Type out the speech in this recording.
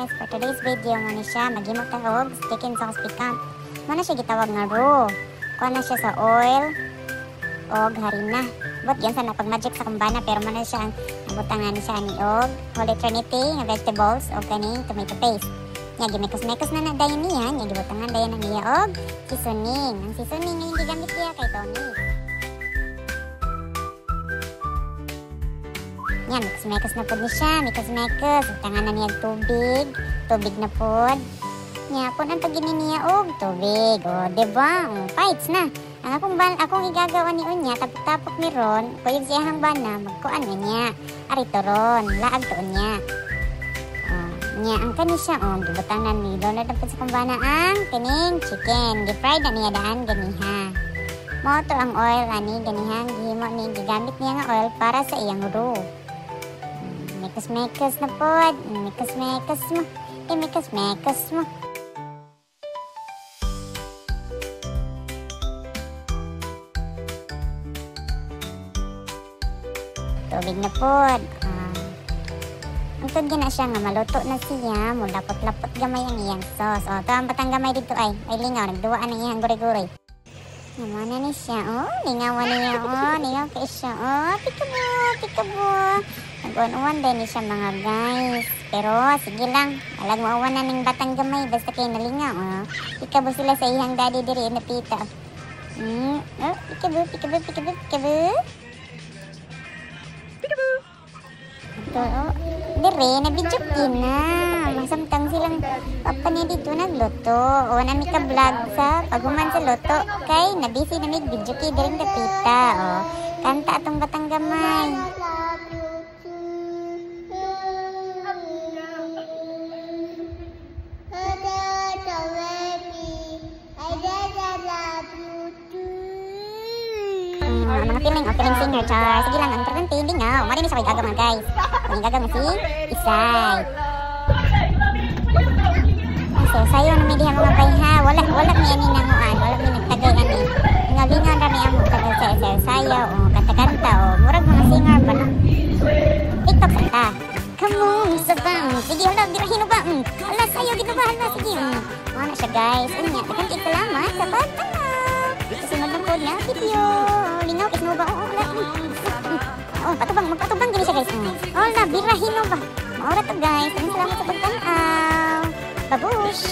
guys, for today's video mo na siya maghimok ta og chicken sauce piquant. Mo na siya gitawag nga raw. Kuha na siya sa oil og harina. But yan sa napag magic sa kumbana pero mo na siya nabutangan siya ni og Holy Trinity nga vegetables og kaning tomato paste. Nya gimekos-mekos na dayon niya, nya gibutangan dayon ang iya og seasoning. Ang seasoning nga hindi gamit niya kay Tony. Yan, mekos-mekos na po niya siya, mekos-mekos. Tangan na niya tubig, tubig na po. Nya, po ang paginin niya og tubig. O, diba? Fights na. Ang akong igagawa ni Unya, tapok-tapok ni Ron, kuyog siyahang bana, magkuan na niya. Arito Ron, laag to niya. Nya, ang kani siya, gibutanan ni Donald ang sa kumbana ang kining chicken. Gifried na niya daan, ganiha. Mo to ang oil, ani, ganihang, gihimo ni, gigamit niya nga oil para sa iyang raw. Mekos-mekos na po. Mekos-mekos mo. Mekos-mekos mo. Tubig na po. Untod na siya nga maluto na siya. Mulapot-lapot gamay ang iyang sauce. O, ito ang batang gamay dito ay. Ay, lingaw. Nagduwaan ang iyang guri-guri. Naman na ni siya. Lingawan niya. Lingaw kayo siya. Pikabo, pikabo. Nag-on-on din siya mga guys. Pero sige lang. Alag mo-awan na ng batang gamay. Basta kayo nalingaw. Pikabo sila sa ihang daddy diri na pita. Pikabo, pikabo, pikabo, pikabo. Pikabo. Ito, dire, nabidyokin na. Masamtang silang papa niya dito nagluto. O, nami ka vlog sa paghuman sa luto. Kay, nabisi na may bidyoki dire na pita. O, kanta atong batang gamay. Mga feeling singer, char. Sige lang, ang importante, hindi nga. Umari niya siya kay gagawin, guys. Ang gagawin si Isay. So, sayo na may diha mga bayha. Wala may ani nanguan. Wala may nagtagay ani. Ngalingan kami ang magtagal sa sayo. O, kanta-kanta. O, murag mga singer pa na. TikTok santa. Come on, sabang. Sige, hala, dirahin ba? Hala, sayo, ginabahan na. Sige. Ano siya, guys. Unya, tagang salamat sa pagtanaw. Sunod na po na video. Lingaw, kisno ba? Magpatubang gini siya guys. Wala, birahin mo ba? Maura to guys. Salamat sa pagtanaw. Babush!